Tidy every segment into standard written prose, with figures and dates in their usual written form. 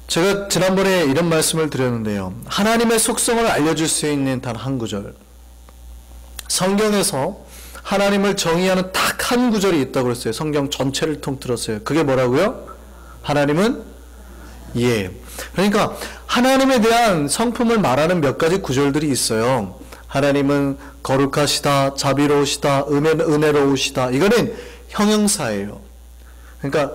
제가 지난번에 이런 말씀을 드렸는데요. 하나님의 속성을 알려줄 수 있는 단 한 구절. 성경에서 하나님을 정의하는 딱 한 구절이 있다고 그랬어요. 성경 전체를 통틀었어요. 그게 뭐라고요? 하나님은 예. 그러니까 하나님에 대한 성품을 말하는 몇 가지 구절들이 있어요. 하나님은 거룩하시다, 자비로우시다, 은혜로우시다. 이거는 형용사예요. 그러니까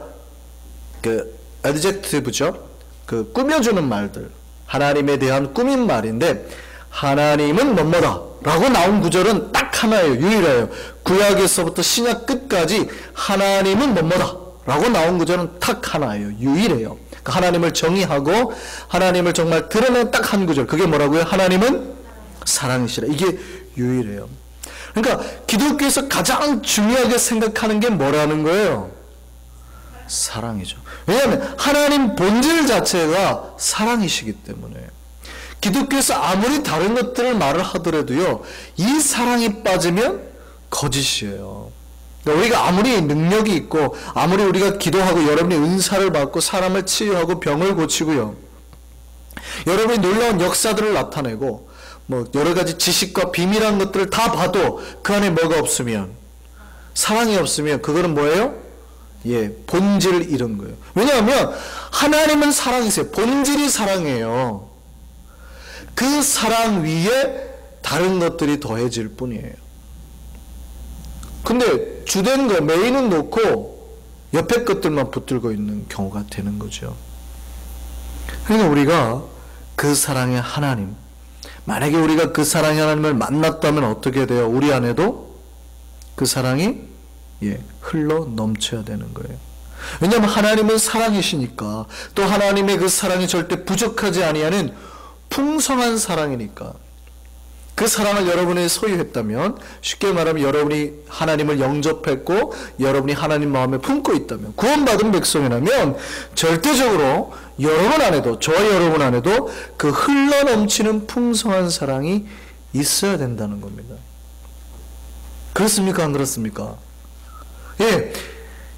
그 adjective죠. 그 꾸며주는 말들, 하나님에 대한 꾸민 말인데, 하나님은 뭐뭐다 라고 나온 구절은 딱 하나예요. 유일해요. 구약에서부터 신약 끝까지 하나님은 뭐뭐다 라고 나온 구절은 딱 하나예요. 유일해요. 그러니까 하나님을 정의하고 하나님을 정말 드러낸 딱 한 구절, 그게 뭐라고요? 하나님은 사랑이시라. 이게 유일해요. 그러니까 기독교에서 가장 중요하게 생각하는 게 뭐라는 거예요? 사랑이죠. 왜냐하면 하나님 본질 자체가 사랑이시기 때문에. 기독교에서 아무리 다른 것들을 말을 하더라도요, 이 사랑이 빠지면 거짓이에요. 그러니까 우리가 아무리 능력이 있고 아무리 우리가 기도하고 여러분이 은사를 받고 사람을 치유하고 병을 고치고요, 여러분이 놀라운 역사들을 나타내고 뭐 여러 가지 지식과 비밀한 것들을 다 봐도 그 안에 뭐가 없으면, 사랑이 없으면 그거는 뭐예요? 예, 본질을 잃은 거예요. 왜냐하면 하나님은 사랑이세요. 본질이 사랑이에요. 그 사랑 위에 다른 것들이 더해질 뿐이에요. 근데 주된 거, 메인은 놓고 옆에 것들만 붙들고 있는 경우가 되는 거죠. 그러니까 우리가 그 사랑의 하나님, 만약에 우리가 그 사랑의 하나님을 만났다면 어떻게 돼요? 우리 안에도 그 사랑이 흘러 넘쳐야 되는 거예요. 왜냐하면 하나님은 사랑이시니까, 또 하나님의 그 사랑이 절대 부족하지 아니하는 풍성한 사랑이니까, 그 사랑을 여러분이 소유했다면, 쉽게 말하면 여러분이 하나님을 영접했고 여러분이 하나님 마음에 품고 있다면, 구원받은 백성이라면 절대적으로 여러분 안에도, 저와 여러분 안에도 그 흘러 넘치는 풍성한 사랑이 있어야 된다는 겁니다. 그렇습니까? 안 그렇습니까? 예,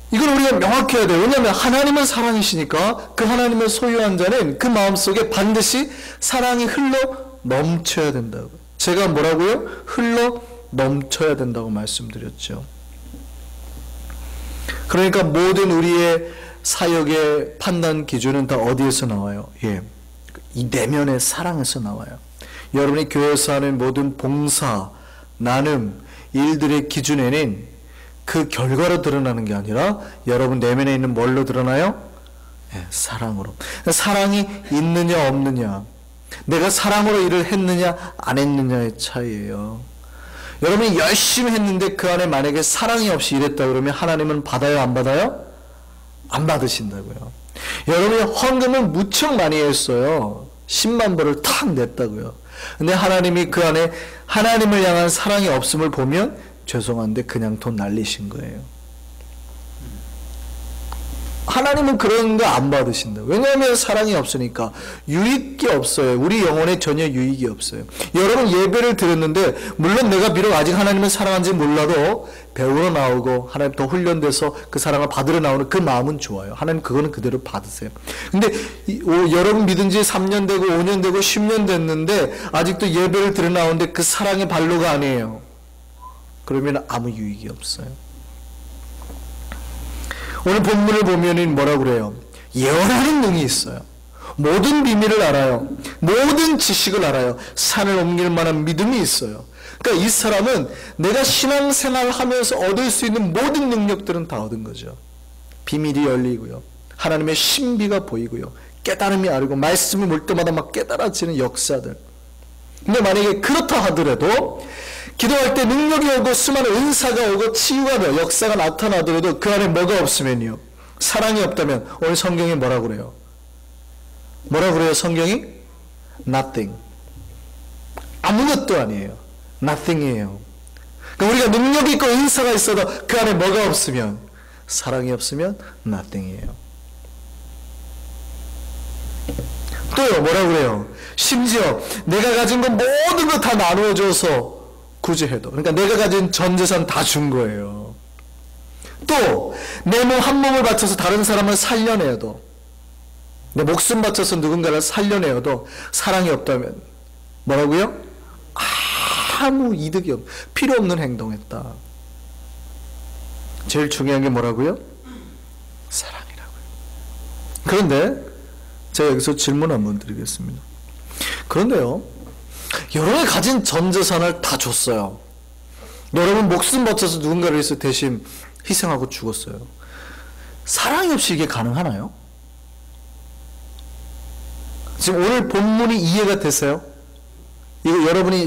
이걸 우리가 명확히 해야 돼요. 왜냐하면 하나님은 사랑이시니까 그 하나님을 소유한 자는 그 마음속에 반드시 사랑이 흘러 넘쳐야 된다고. 제가 뭐라고요? 흘러 넘쳐야 된다고 말씀드렸죠. 그러니까 모든 우리의 사역의 판단 기준은 다 어디에서 나와요? 예, 이 내면의 사랑에서 나와요. 여러분이 교회에서 하는 모든 봉사, 나눔, 일들의 기준에는 그 결과로 드러나는 게 아니라 여러분 내면에 있는 뭘로 드러나요? 네, 사랑으로. 사랑이 있느냐 없느냐, 내가 사랑으로 일을 했느냐 안 했느냐의 차이예요. 여러분이 열심히 했는데 그 안에 만약에 사랑이 없이 일했다 그러면 하나님은 받아요 안 받아요? 안 받으신다고요. 여러분이 헌금을 무척 많이 했어요. 10만 불을 탁 냈다고요. 근데 하나님이 그 안에 하나님을 향한 사랑이 없음을 보면 죄송한데 그냥 돈 날리신 거예요. 하나님은 그런 거 안 받으신다. 왜냐하면 사랑이 없으니까. 유익이 없어요. 우리 영혼에 전혀 유익이 없어요. 여러분 예배를 드렸는데, 물론 내가 비록 아직 하나님을 사랑한지 몰라도 배우러 나오고 하나님 더 훈련돼서 그 사랑을 받으러 나오는 그 마음은 좋아요. 하나님 그거는 그대로 받으세요. 근데 여러분 믿은 지 3년 되고 5년 되고 10년 됐는데 아직도 예배를 드려 나오는데 그 사랑의 발로가 아니에요. 그러면 아무 유익이 없어요. 오늘 본문을 보면 뭐라고 그래요? 예언하는 능이 있어요. 모든 비밀을 알아요. 모든 지식을 알아요. 산을 옮길 만한 믿음이 있어요. 그러니까 이 사람은 내가 신앙생활을 하면서 얻을 수 있는 모든 능력들은 다 얻은 거죠. 비밀이 열리고요, 하나님의 신비가 보이고요, 깨달음이 알고 말씀이 볼 때마다 막 깨달아지는 역사들. 근데 만약에 그렇다 하더라도, 기도할 때 능력이 오고 수많은 은사가 오고 치유가 되어 역사가 나타나더라도 그 안에 뭐가 없으면요, 사랑이 없다면, 오늘 성경이 뭐라고 그래요? 뭐라고 그래요 성경이? Nothing. 아무것도 아니에요. Nothing이에요. 그러니까 우리가 능력이 있고 은사가 있어도 그 안에 뭐가 없으면, 사랑이 없으면 Nothing이에요. 또요, 뭐라고 그래요? 심지어 내가 가진 건 모든 거 다 나누어줘서 구제해도, 그러니까 내가 가진 전 재산 다 준 거예요. 또 내 몸 한 몸을 바쳐서 다른 사람을 살려내도, 내 목숨 바쳐서 누군가를 살려내어도 사랑이 없다면 뭐라고요? 아무 이득이 없, 필요 없는 행동했다. 제일 중요한 게 뭐라고요? 사랑이라고요. 그런데 제가 여기서 질문 한번 드리겠습니다. 그런데요, 여러분이 가진 전 재산을 다 줬어요. 여러분 목숨 바쳐서 누군가를 위해서 대신 희생하고 죽었어요. 사랑이 없이 이게 가능하나요? 지금 오늘 본문이 이해가 됐어요? 이거 여러분이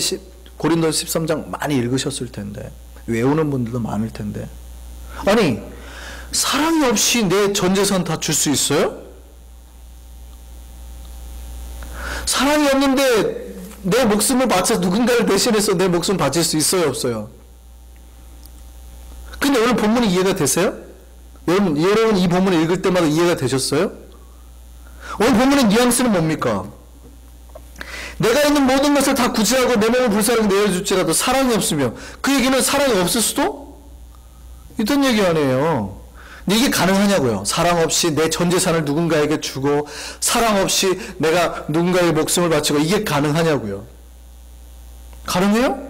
고린도서 13장 많이 읽으셨을 텐데, 외우는 분들도 많을 텐데, 아니 사랑이 없이 내 전 재산 다 줄 수 있어요? 사랑이 없는데 내 목숨을 바쳐 누군가를 대신해서 내 목숨 바칠 수 있어요, 없어요? 근데 오늘 본문이 이해가 되세요? 여러분 이 본문을 읽을 때마다 이해가 되셨어요? 오늘 본문의 뉘앙스는 뭡니까? 내가 있는 모든 것을 다 구제하고 내 몸을 불사르게 내어줄지라도 사랑이 없으며, 그 얘기는 사랑이 없을 수도 있던 얘기 아니에요. 근데 이게 가능하냐고요? 사랑 없이 내 전 재산을 누군가에게 주고 사랑 없이 내가 누군가의 목숨을 바치고, 이게 가능하냐고요? 가능해요?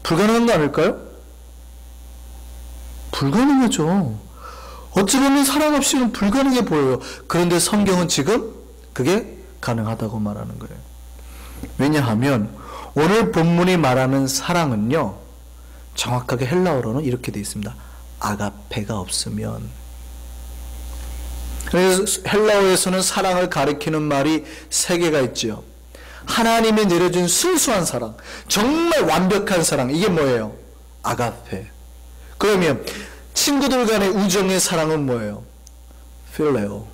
불가능한 거 아닐까요? 불가능하죠. 어찌 보면 사랑 없이는 불가능해 보여요. 그런데 성경은 지금 그게 가능하다고 말하는 거예요. 왜냐하면 오늘 본문이 말하는 사랑은요, 정확하게 헬라어로는 이렇게 되어 있습니다. 아가페가 없으면. 그래서 헬라어에서는 사랑을 가리키는 말이 세 개가 있죠. 하나님이 내려준 순수한 사랑, 정말 완벽한 사랑, 이게 뭐예요? 아가페. 그러면 친구들 간의 우정의 사랑은 뭐예요? 필레오.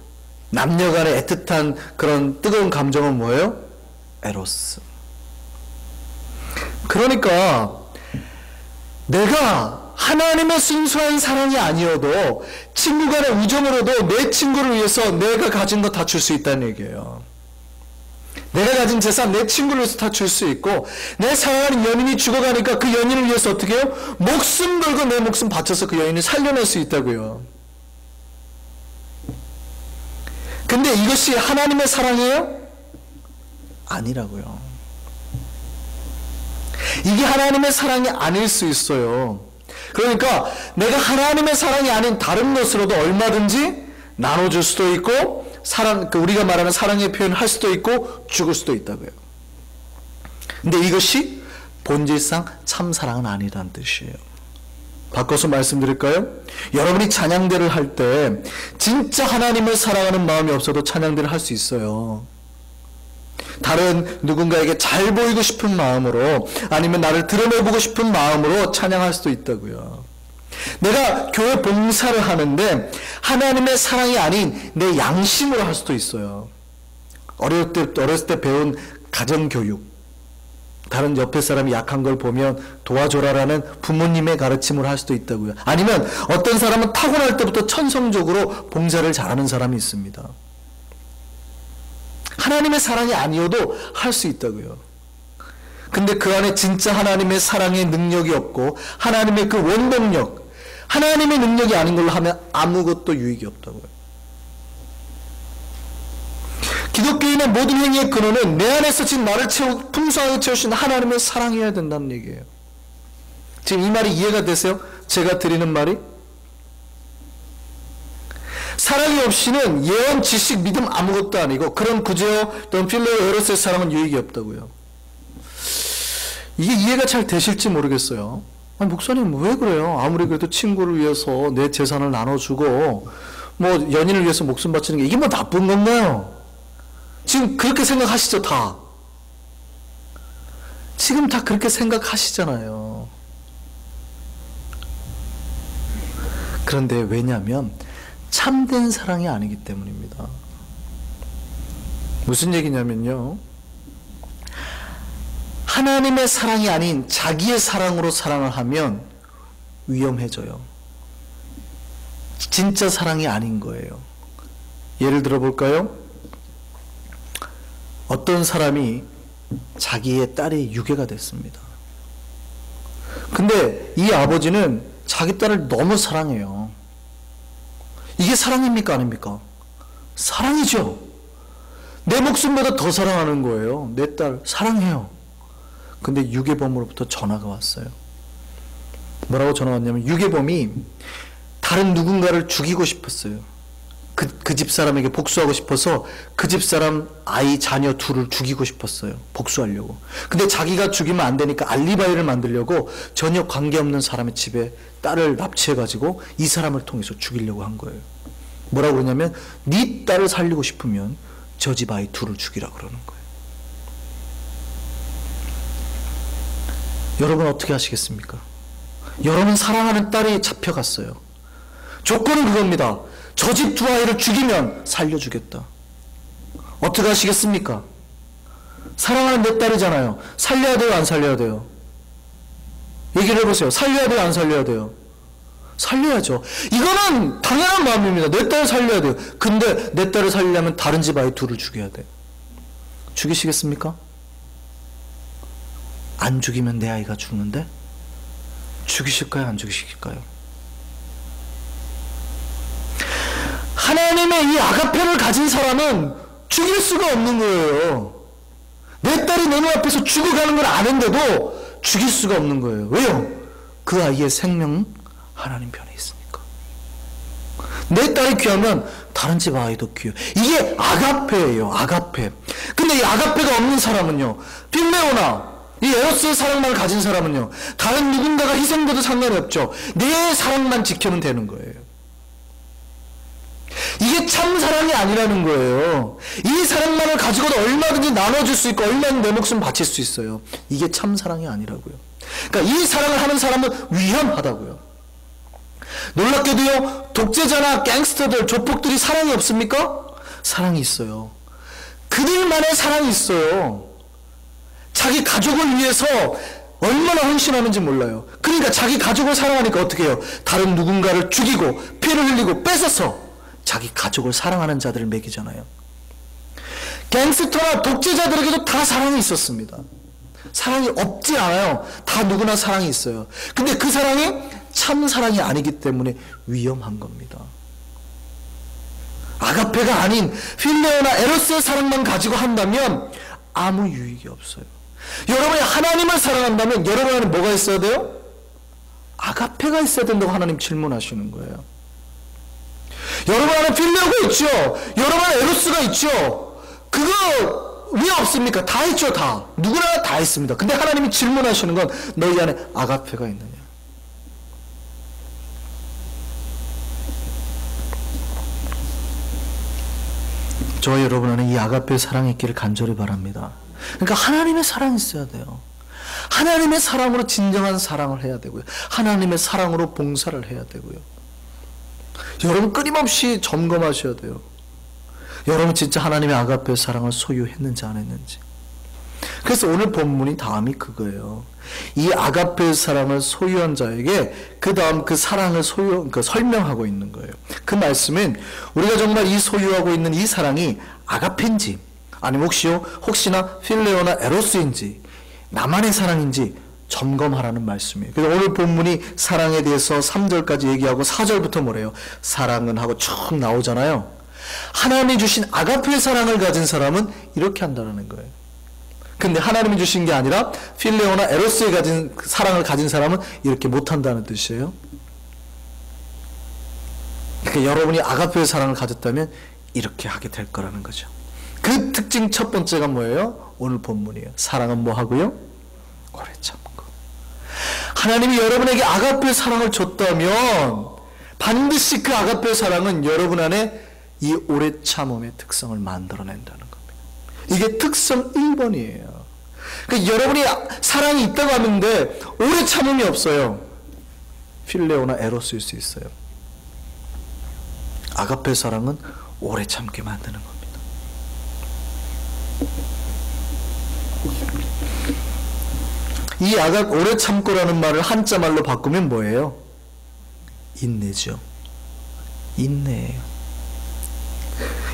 남녀 간의 애틋한 그런 뜨거운 감정은 뭐예요? 에로스. 그러니까 내가 하나님의 순수한 사랑이 아니어도 친구 간의 우정으로도 내 친구를 위해서 내가 가진 거 다 줄 수 있다는 얘기예요. 내가 가진 재산 내 친구를 위해서 다 줄 수 있고, 내 사랑하는 연인이 죽어가니까 그 연인을 위해서 어떻게 해요? 목숨 걸고 내 목숨 바쳐서 그 연인을 살려낼 수 있다고요. 근데 이것이 하나님의 사랑이에요? 아니라고요. 이게 하나님의 사랑이 아닐 수 있어요. 그러니까 내가 하나님의 사랑이 아닌 다른 것으로도 얼마든지 나눠줄 수도 있고, 사랑, 우리가 말하는 사랑의 표현을 할 수도 있고 죽을 수도 있다고요. 근데 이것이 본질상 참 사랑은 아니라는 뜻이에요. 바꿔서 말씀드릴까요? 여러분이 찬양대를 할 때 진짜 하나님을 사랑하는 마음이 없어도 찬양대를 할 수 있어요. 다른 누군가에게 잘 보이고 싶은 마음으로, 아니면 나를 드러내보고 싶은 마음으로 찬양할 수도 있다고요. 내가 교회 봉사를 하는데 하나님의 사랑이 아닌 내 양심으로 할 수도 있어요. 어렸을 때 배운 가정교육, 다른 옆에 사람이 약한 걸 보면 도와줘라라는 부모님의 가르침을 할 수도 있다고요. 아니면 어떤 사람은 타고날 때부터 천성적으로 봉사를 잘하는 사람이 있습니다. 하나님의 사랑이 아니어도 할 수 있다고요. 근데 그 안에 진짜 하나님의 사랑의 능력이 없고, 하나님의 그 원동력, 하나님의 능력이 아닌 걸로 하면 아무것도 유익이 없다고요. 기독교인의 모든 행위의 근원은 내 안에서 지금 나를 풍성하게 채우신 하나님의 사랑이어야 된다는 얘기예요. 지금 이 말이 이해가 되세요? 제가 드리는 말이? 사랑이 없이는 예언, 지식, 믿음 아무것도 아니고, 그런 구제어 또는 필레오, 에로스의 사랑은 유익이 없다고요. 이게 이해가 잘 되실지 모르겠어요. 아니, 목사님 왜 그래요? 아무리 그래도 친구를 위해서 내 재산을 나눠주고 뭐 연인을 위해서 목숨 바치는 게 이게 뭐 나쁜 건가요? 지금 그렇게 생각하시죠? 다 지금 다 그렇게 생각하시잖아요. 그런데 왜냐하면 참된 사랑이 아니기 때문입니다. 무슨 얘기냐면요, 하나님의 사랑이 아닌 자기의 사랑으로 사랑을 하면 위험해져요. 진짜 사랑이 아닌 거예요. 예를 들어 볼까요? 어떤 사람이 자기의 딸이 유괴가 됐습니다. 근데 이 아버지는 자기 딸을 너무 사랑해요. 이게 사랑입니까? 아닙니까? 사랑이죠. 내 목숨보다 더 사랑하는 거예요. 내 딸 사랑해요. 근데 유괴범으로부터 전화가 왔어요. 뭐라고 전화 왔냐면 유괴범이 다른 누군가를 죽이고 싶었어요. 그 집사람에게 복수하고 싶어서 그 집사람 아이 자녀 둘을 죽이고 싶었어요. 복수하려고. 근데 자기가 죽이면 안 되니까 알리바이를 만들려고 전혀 관계없는 사람의 집에 딸을 납치해가지고 이 사람을 통해서 죽이려고 한 거예요. 뭐라고 그러냐면 네 딸을 살리고 싶으면 저 집 아이 둘을 죽이라 그러는 거예요. 여러분 어떻게 하시겠습니까? 여러분 사랑하는 딸이 잡혀갔어요. 조건은 그겁니다. 저 집 두 아이를 죽이면 살려주겠다. 어떻게 하시겠습니까? 사랑하는 내 딸이잖아요. 살려야 돼요, 안 살려야 돼요? 얘기를 해보세요. 살려야 돼요, 안 살려야 돼요? 살려야죠. 이거는 당연한 마음입니다. 내 딸을 살려야 돼요. 근데 내 딸을 살리려면 다른 집 아이 둘을 죽여야 돼요. 죽이시겠습니까? 안 죽이면 내 아이가 죽는데? 죽이실까요, 안 죽이실까요? 하나님의 이 아가페를 가진 사람은 죽일 수가 없는 거예요. 내 딸이 내 눈앞에서 죽어가는 걸 아는데도 죽일 수가 없는 거예요. 왜요? 그 아이의 생명은 하나님 편에 있으니까. 내 딸이 귀하면 다른 집 아이도 귀해요. 이게 아가페예요. 아가페. 근데 이 아가페가 없는 사람은요, 필레오나 이 에로스의 사랑만을 가진 사람은요, 다른 누군가가 희생돼도 상관이 없죠. 내 사랑만 지켜면 되는 거예요. 이게 참 사랑이 아니라는 거예요. 이 사랑만을 가지고도 얼마든지 나눠줄 수 있고 얼마든지 내 목숨 바칠 수 있어요. 이게 참 사랑이 아니라고요. 그러니까 이 사랑을 하는 사람은 위험하다고요. 놀랍게도요, 독재자나 갱스터들, 조폭들이 사랑이 없습니까? 사랑이 있어요. 그들만의 사랑이 있어요. 자기 가족을 위해서 얼마나 헌신하는지 몰라요. 그러니까 자기 가족을 사랑하니까 어떻게 해요? 다른 누군가를 죽이고 피를 흘리고 뺏어서 자기 가족을 사랑하는 자들을 먹이잖아요. 갱스터나 독재자들에게도 다 사랑이 있었습니다. 사랑이 없지 않아요. 다 누구나 사랑이 있어요. 근데 그 사랑이 참 사랑이 아니기 때문에 위험한 겁니다. 아가페가 아닌 필레오나 에로스의 사랑만 가지고 한다면 아무 유익이 없어요. 여러분이 하나님을 사랑한다면 여러분 안에 뭐가 있어야 돼요? 아가페가 있어야 된다고 하나님 질문하시는 거예요. 여러분 안에 필레오가 있죠. 여러분 안에 에로스가 있죠. 그거 왜 없습니까? 다 있죠. 다. 누구나 다 있습니다. 근데 하나님이 질문하시는 건 너희 안에 아가페가 있느냐. 저와 여러분 안에 이 아가페의 사랑이 있기를 간절히 바랍니다. 그러니까 하나님의 사랑이 있어야 돼요. 하나님의 사랑으로 진정한 사랑을 해야 되고요. 하나님의 사랑으로 봉사를 해야 되고요. 여러분 끊임없이 점검하셔야 돼요. 여러분 진짜 하나님의 아가페의 사랑을 소유했는지 안 했는지. 그래서 오늘 본문이 다음이 그거예요. 이 아가페의 사랑을 소유한 자에게 그 다음 그 사랑을 설명하고 있는 거예요. 그 말씀은 우리가 정말 이 소유하고 있는 이 사랑이 아가페인지 아니면 혹시나 필레오나 에로스인지 나만의 사랑인지 점검하라는 말씀이에요. 그래서 오늘 본문이 사랑에 대해서 3절까지 얘기하고 4절부터 뭐래요? 사랑은 하고 쭉 나오잖아요. 하나님이 주신 아가페의 사랑을 가진 사람은 이렇게 한다는 거예요. 근데 하나님이 주신 게 아니라 필레오나 에로스에 가진 사랑을 가진 사람은 이렇게 못한다는 뜻이에요. 그러니까 여러분이 아가페의 사랑을 가졌다면 이렇게 하게 될 거라는 거죠. 그 특징 첫 번째가 뭐예요? 오늘 본문이에요. 사랑은 뭐 하고요? 오래 참고. 하나님이 여러분에게 아가페의 사랑을 줬다면 반드시 그 아가페의 사랑은 여러분 안에 이 오래 참음의 특성을 만들어낸다는 겁니다. 이게 특성 1번이에요. 그러니까 여러분이 사랑이 있다고 하는데 오래 참음이 없어요. 필레오나 에로스일 수 있어요. 아가페 사랑은 오래 참게 만드는 겁니다. 이 오래 참고라는 말을 한자 말로 바꾸면 뭐예요? 인내죠. 인내예요.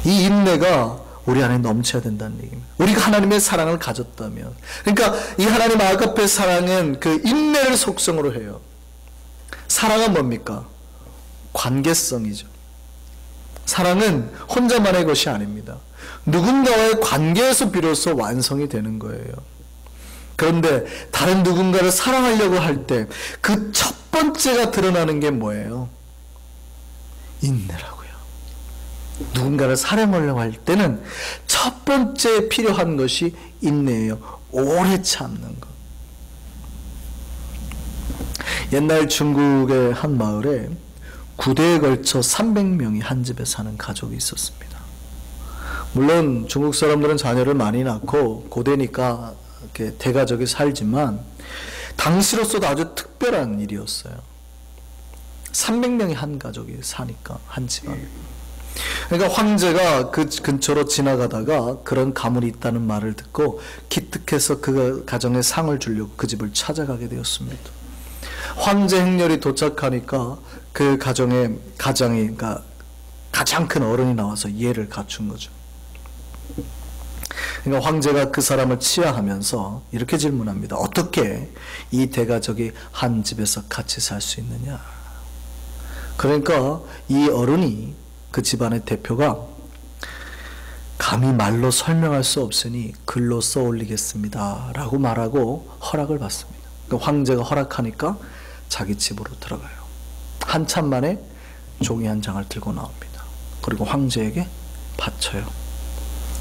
이 인내가 우리 안에 넘쳐야 된다는 얘기입니다. 우리가 하나님의 사랑을 가졌다면. 그러니까 이 하나님 아가페 사랑은 그 인내를 속성으로 해요. 사랑은 뭡니까? 관계성이죠. 사랑은 혼자만의 것이 아닙니다. 누군가와의 관계에서 비로소 완성이 되는 거예요. 그런데 다른 누군가를 사랑하려고 할 때 그 첫 번째가 드러나는 게 뭐예요? 인내라고요. 누군가를 사랑하려고 할 때는 첫 번째 필요한 것이 인내예요. 오래 참는 것. 옛날 중국의 한 마을에 9대에 걸쳐 300명이 한 집에 사는 가족이 있었습니다. 물론 중국 사람들은 자녀를 많이 낳고 고대니까 이렇게 대가족이 살지만 당시로서도 아주 특별한 일이었어요. 300명이 한 가족이 사니까, 한 집안에. 그러니까 황제가 그 근처로 지나가다가 그런 가문이 있다는 말을 듣고 기특해서 그 가정에 상을 주려고 그 집을 찾아가게 되었습니다. 황제 행렬이 도착하니까 그 가정의 가장이, 그러니까 가장 큰 어른이 나와서 예를 갖춘 거죠. 그러니까 황제가 그 사람을 치하하면서 이렇게 질문합니다. 어떻게 이 대가족이 한 집에서 같이 살 수 있느냐? 그러니까 이 어른이, 그 집안의 대표가, 감히 말로 설명할 수 없으니 글로 써올리겠습니다 라고 말하고 허락을 받습니다. 그러니까 황제가 허락하니까 자기 집으로 들어가요. 한참 만에 종이 한 장을 들고 나옵니다. 그리고 황제에게 바쳐요.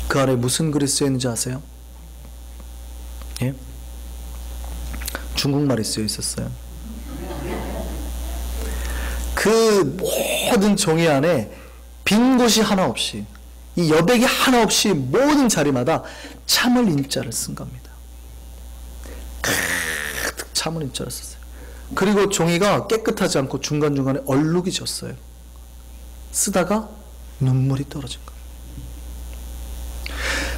그 안에 무슨 글이 쓰여있는지 아세요? 예? 중국말이 쓰여 있었어요. 그 모든 종이 안에 빈 곳이 하나 없이, 이 여백이 하나 없이 모든 자리마다 참을 인자를 쓴 겁니다. 가득 참을 인자를 썼어요. 그리고 종이가 깨끗하지 않고 중간중간에 얼룩이 졌어요. 쓰다가 눈물이 떨어진 거예요.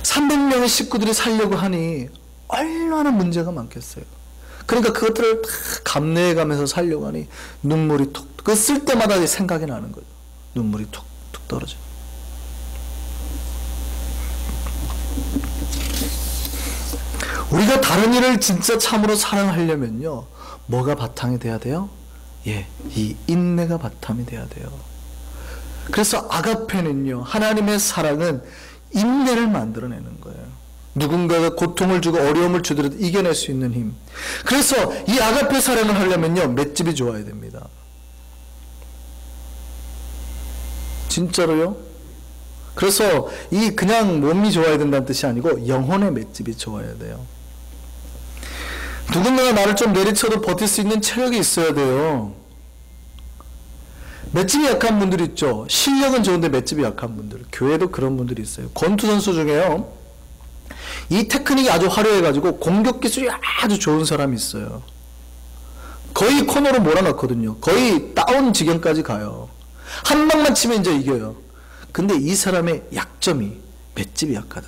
300명의 식구들이 살려고 하니 얼마나 문제가 많겠어요. 그러니까 그것들을 다 감내해가면서 살려고 하니 눈물이 톡, 그 쓸 때마다 생각이 나는 거예요. 눈물이 툭툭 떨어져요. 우리가 다른 일을 진짜 참으로 사랑하려면요, 뭐가 바탕이 돼야 돼요? 예, 이 인내가 바탕이 돼야 돼요. 그래서 아가페는요, 하나님의 사랑은 인내를 만들어내는 거예요. 누군가가 고통을 주고 어려움을 주더라도 이겨낼 수 있는 힘. 그래서 이 아가페 사랑을 하려면요, 맷집이 좋아야 됩니다. 진짜로요? 그래서 이 그냥 몸이 좋아야 된다는 뜻이 아니고 영혼의 맷집이 좋아야 돼요. 누군가가 나를 좀 내리쳐도 버틸 수 있는 체력이 있어야 돼요. 맷집이 약한 분들 있죠. 실력은 좋은데 맷집이 약한 분들. 교회도 그런 분들이 있어요. 권투 선수 중에요, 이 테크닉이 아주 화려해가지고 공격 기술이 아주 좋은 사람이 있어요. 거의 코너로 몰아넣거든요. 거의 다운 지경까지 가요. 한 방만 치면 이제 이겨요. 근데 이 사람의 약점이 맷집이 약하다.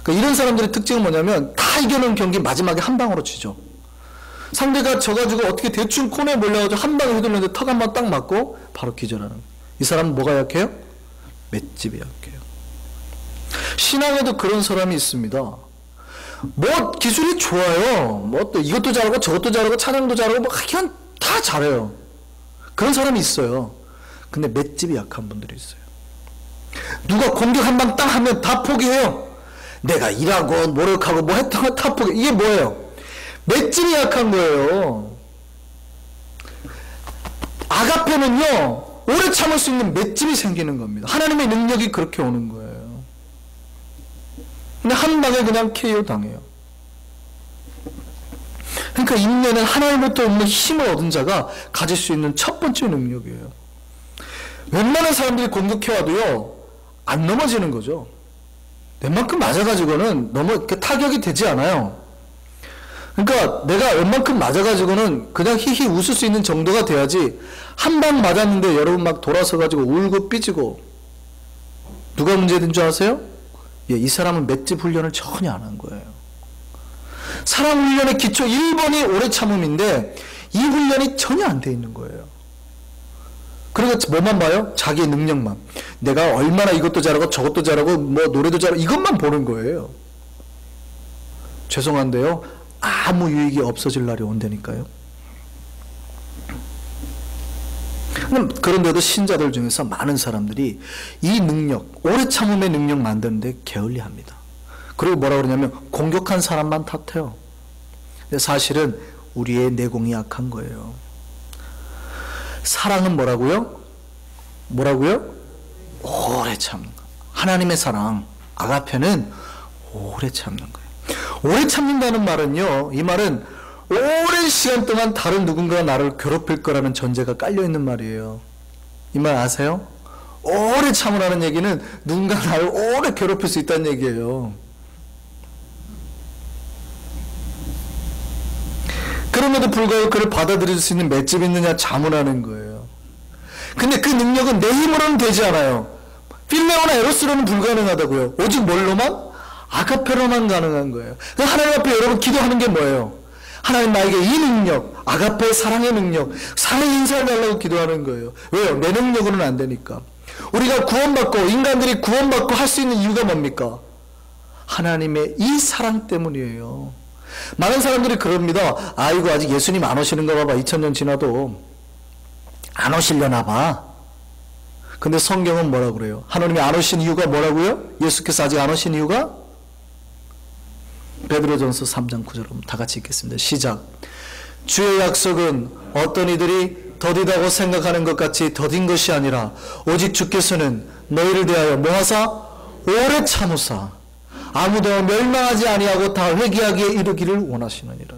그러니까 이런 사람들의 특징은 뭐냐면 다 이겨놓은 경기 마지막에 한 방으로 치죠. 상대가 져가지고 어떻게 대충 코너에 몰려가지고 한 방에 휘둘렀는데 턱 한 번 딱 맞고 바로 기절하는. 이 사람은 뭐가 약해요? 맷집이 약해요. 신앙에도 그런 사람이 있습니다. 뭐 기술이 좋아요. 뭐 또 이것도 잘하고 저것도 잘하고 찬양도 잘하고 뭐 그냥 다 잘해요. 그런 사람이 있어요. 근데 맷집이 약한 분들이 있어요. 누가 공격 한 방 딱 하면 다 포기해요. 내가 일하고 노력하고 뭐 했던 거 다 포기. 이게 뭐예요? 맷집이 약한 거예요. 아가페는요, 오래 참을 수 있는 맷집이 생기는 겁니다. 하나님의 능력이 그렇게 오는 거예요. 근데 한 방에 그냥 KO 당해요. 그러니까 인내는 하나님부터 오는 힘을 얻은 자가 가질 수 있는 첫 번째 능력이에요. 웬만한 사람들이 공격해와도요, 안 넘어지는 거죠. 웬만큼 맞아가지고는 타격이 되지 않아요. 그러니까 내가 웬만큼 맞아가지고는 그냥 히히 웃을 수 있는 정도가 돼야지, 한 방 맞았는데 여러분 막 돌아서가지고 울고 삐지고. 누가 문제된 줄 아세요? 예, 이 사람은 맷집 훈련을 전혀 안 한 거예요. 사람 훈련의 기초 1번이 오래 참음인데 이 훈련이 전혀 안 돼 있는 거예요. 그리고 뭐만 봐요? 자기의 능력만. 내가 얼마나 이것도 잘하고 저것도 잘하고 뭐 노래도 잘하고 이것만 보는 거예요. 죄송한데요, 아무 유익이 없어질 날이 온다니까요. 그런데도 신자들 중에서 많은 사람들이 이 능력, 오래 참음의 능력 만드는데 게을리합니다. 그리고 뭐라고 그러냐면 공격한 사람만 탓해요. 근데 사실은 우리의 내공이 약한 거예요. 사랑은 뭐라고요? 오래 참는 거. 하나님의 사랑, 아가페는 오래 참는 거예요. 오래 참는다는 말은요, 이 말은 오랜 시간 동안 다른 누군가가 나를 괴롭힐 거라는 전제가 깔려있는 말이에요. 이 말 아세요? 오래 참으라는 얘기는 누군가 나를 오래 괴롭힐 수 있다는 얘기예요. 그럼에도 불구하고 그를 받아들일 수 있는 맷집이 있느냐 자문하는 거예요. 근데 그 능력은 내 힘으로는 되지 않아요. 필레오나 에로스로는 불가능하다고요. 오직 뭘로만? 아가페로만 가능한 거예요. 하나님 앞에 여러분 기도하는 게 뭐예요? 하나님 나에게 이 능력, 아가페의 사랑의 능력, 사랑의 인사를 달라고 기도하는 거예요. 왜요? 내 능력으로는 안 되니까. 우리가 구원받고 인간들이 구원받고 할 수 있는 이유가 뭡니까? 하나님의 이 사랑 때문이에요. 많은 사람들이 그럽니다. 아이고 아직 예수님 안 오시는가 봐봐. 2000년 지나도 안 오시려나 봐. 근데 성경은 뭐라고 그래요? 하나님이 안 오신 이유가 뭐라고요? 예수께서 아직 안 오신 이유가? 베드로전서 3장 9절 다 같이 읽겠습니다. 시작. 주의 약속은 어떤 이들이 더디다고 생각하는 것 같이 더딘 것이 아니라 오직 주께서는 너희를 대하여 뭐하사? 오래 참으사 아무도 멸망하지 아니하고 다 회개하기에 이르기를 원하시느니라.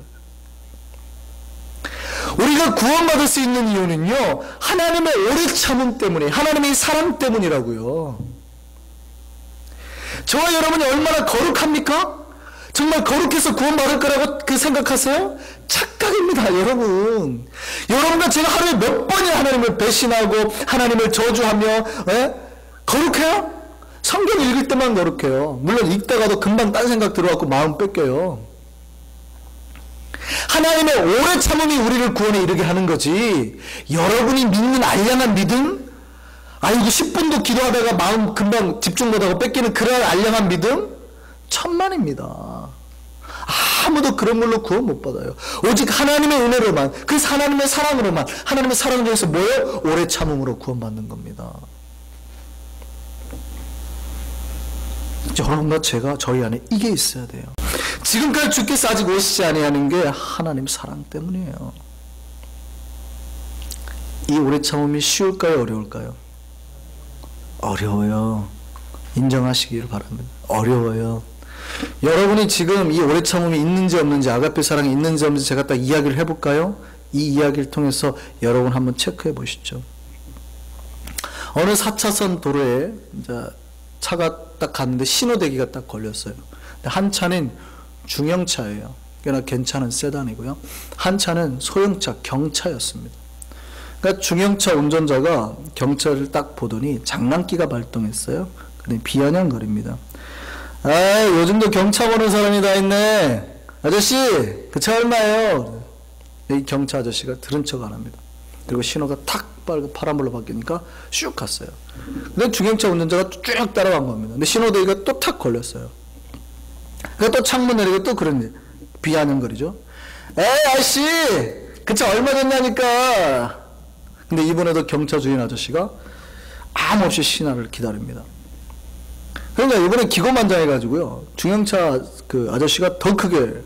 우리가 구원받을 수 있는 이유는요, 하나님의 오래 참음 때문에, 하나님의 사랑 때문이라고요. 저와 여러분이 얼마나 거룩합니까? 정말 거룩해서 구원받을 거라고 그 생각하세요? 착각입니다, 여러분. 여러분과 제가 하루에 몇 번이나 하나님을 배신하고 하나님을 저주하며 거룩해요? 성경 읽을 때만 거룩해요. 물론 읽다가도 금방 딴 생각 들어갖고 마음 뺏겨요. 하나님의 오래 참음이 우리를 구원에 이르게 하는 거지, 여러분이 믿는 알량한 믿음, 아이고 10분도 기도하다가 마음 금방 집중 못하고 뺏기는 그런 알량한 믿음, 천만입니다. 아무도 그런 걸로 구원 못 받아요. 오직 하나님의 은혜로만, 그래서 하나님의 사랑으로만, 하나님의 사랑을 통해서 뭐예요? 오래 참음으로 구원받는 겁니다. 여러분과 제가 저희 안에 이게 있어야 돼요. 지금까지 주께서 아직 오시지 아니하는 게 하나님 사랑 때문이에요. 이 오래 참음이 쉬울까요? 어려울까요? 어려워요. 인정하시기를 바랍니다. 어려워요. 여러분이 지금 이 오래 참음이 있는지 없는지, 아가페 사랑이 있는지 없는지 제가 딱 이야기를 해볼까요? 이 이야기를 통해서 여러분 한번 체크해 보시죠. 어느 4차선 도로에 이제 차가 딱 갔는데 신호대기가 딱 걸렸어요. 한 차는 중형차예요. 꽤나 괜찮은 세단이고요. 한 차는 소형차, 경차였습니다. 그러니까 중형차 운전자가 경차를 딱 보더니 장난기가 발동했어요. 그런데 비아냥거립니다. 아, 요즘도 경차 보는 사람이 다 있네. 아저씨, 그 차 얼마예요? 이 경차 아저씨가 들은 척 안 합니다. 그리고 신호가 탁 파란불로 바뀌니까 슉 갔어요. 근데 중형차 운전자가 쭉 따라간 겁니다. 근데 신호대기가 또 탁 걸렸어요. 그러니까 또 창문 내리고 또 그런 비아냥거리죠. 에이 아저씨, 그 차 얼마 줬냐니까. 근데 이번에도 경차 주인 아저씨가 아무 없이 신호를 기다립니다. 그러니까 이번에 기고만장해가지고요, 중형차 그 아저씨가 더 크게,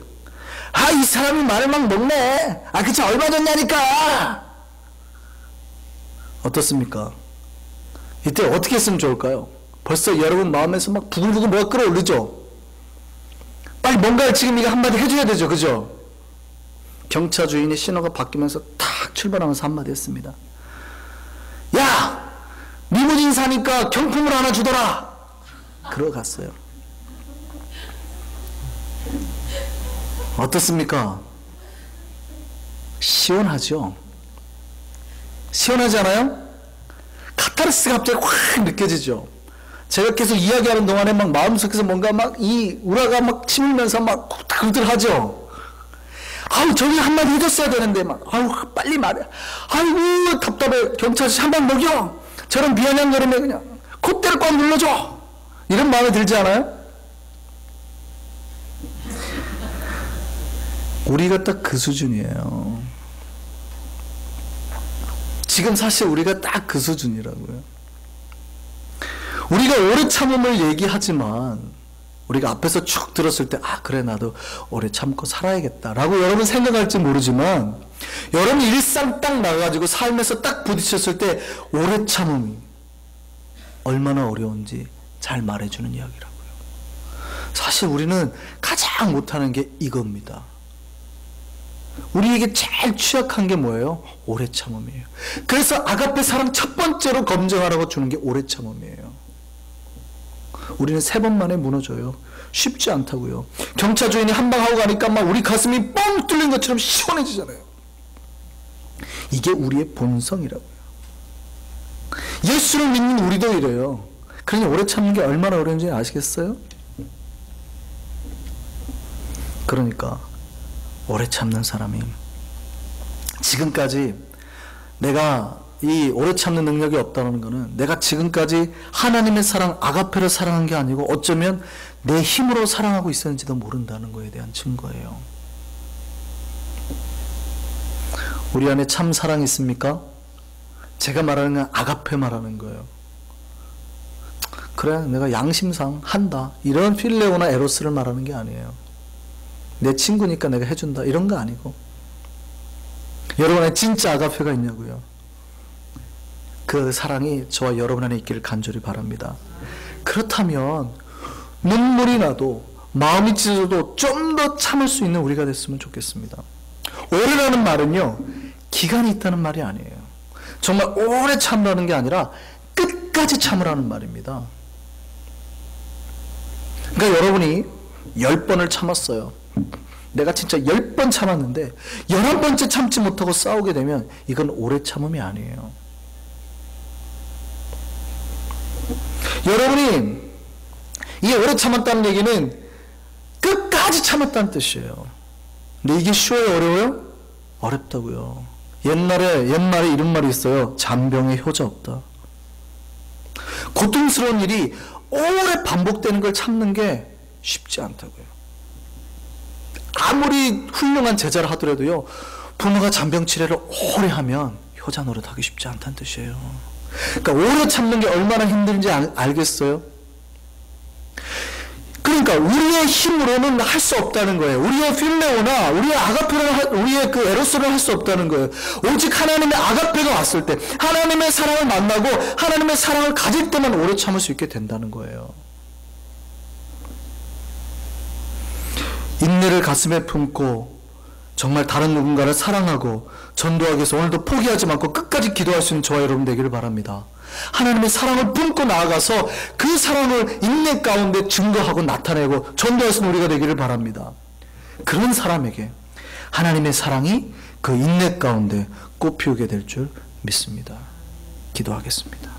아, 이 사람이 말을 막 먹네. 아, 그 차 얼마 줬냐니까. 어떻습니까? 이때 어떻게 했으면 좋을까요? 벌써 여러분 마음에서 막 부글부글 뭐가 끓어오르죠? 빨리 뭔가를 지금 이거 한마디 해줘야 되죠, 그죠? 경차 주인의 신호가 바뀌면서 탁 출발하면서 한마디 했습니다. 야! 리무진 사니까 경품을 하나 주더라! 그러고 갔어요. 어떻습니까? 시원하죠? 시원하지 않아요? 카타르시스가 갑자기 확 느껴지죠? 제가 계속 이야기하는 동안에 막 마음속에서 뭔가 막 이 우라가 막 치밀면서 막 굴들하죠? 아우, 저기 한마디 해줬어야 되는데, 막, 아우, 빨리 말해. 아이고, 답답해. 경찰씨 한번 먹여. 저런 비아냥거리면 그냥 콧대를 꽉 눌러줘. 이런 마음이 들지 않아요? 우리가 딱 그 수준이에요. 지금 사실 우리가 딱 그 수준이라고요. 우리가 오래 참음을 얘기하지만 우리가 앞에서 쭉 들었을 때 그래 나도 오래 참고 살아야겠다라고 여러분 생각할지 모르지만 여러분 일상 딱 나가지고 삶에서 딱 부딪혔을 때 오래 참음이 얼마나 어려운지 잘 말해주는 이야기라고요. 사실 우리는 가장 못하는 게 이겁니다. 우리에게 제일 취약한 게 뭐예요? 오래 참음이에요. 그래서 아가페 사랑 첫 번째로 검증하라고 주는 게 오래 참음이에요. 우리는 3번 만에 무너져요. 쉽지 않다고요. 경차 주인이 한 방 하고 가니까 막 우리 가슴이 뻥 뚫린 것처럼 시원해지잖아요. 이게 우리의 본성이라고요. 예수를 믿는 우리도 이래요. 그러니 오래 참는 게 얼마나 어려운지 아시겠어요? 그러니까 오래 참는 사람이 지금까지 내가 이 오래 참는 능력이 없다는 것은 내가 지금까지 하나님의 사랑 아가페를 사랑한 게 아니고 어쩌면 내 힘으로 사랑하고 있었는지도 모른다는 거에 대한 증거예요. 우리 안에 참 사랑이 있습니까? 제가 말하는 건 아가페 말하는 거예요. 그래 내가 양심상 한다 이런 필레오나 에로스를 말하는 게 아니에요. 내 친구니까 내가 해준다 이런 거 아니고 여러분 안에 진짜 아가페가 있냐고요. 그 사랑이 저와 여러분 안에 있기를 간절히 바랍니다. 그렇다면 눈물이 나도 마음이 찢어져도 좀 더 참을 수 있는 우리가 됐으면 좋겠습니다. 오래라는 말은요 기간이 있다는 말이 아니에요. 정말 오래 참으라는 게 아니라 끝까지 참으라는 말입니다. 그러니까 여러분이 10번을 참았어요. 내가 진짜 10번 참았는데 11번째 참지 못하고 싸우게 되면 이건 오래 참음이 아니에요. 여러분이 이 오래 참았다는 얘기는 끝까지 참았다는 뜻이에요. 근데 이게 쉬워요? 어려워요? 어렵다고요. 옛말에 이런 말이 있어요. 잔병에 효자 없다. 고통스러운 일이 오래 반복되는 걸 참는 게 쉽지 않다고요. 아무리 훌륭한 제자를 하더라도요. 부모가 잔병 치료를 오래 하면 효자 노릇하기 쉽지 않다는 뜻이에요. 그러니까 오래 참는 게 얼마나 힘든지 알겠어요? 그러니까 우리의 힘으로는 할 수 없다는 거예요. 우리의 필레오나 우리의 아가페를 우리의 그 에로스를 할 수 없다는 거예요. 오직 하나님의 아가페가 왔을 때 하나님의 사랑을 만나고 하나님의 사랑을 가질 때만 오래 참을 수 있게 된다는 거예요. 인내를 가슴에 품고 정말 다른 누군가를 사랑하고 전도하기 위해서 오늘도 포기하지 않고 끝까지 기도할 수 있는 저와 여러분 되기를 바랍니다. 하나님의 사랑을 품고 나아가서 그 사랑을 인내 가운데 증거하고 나타내고 전도할 수 있는 우리가 되기를 바랍니다. 그런 사람에게 하나님의 사랑이 그 인내 가운데 꽃피우게 될 줄 믿습니다. 기도하겠습니다.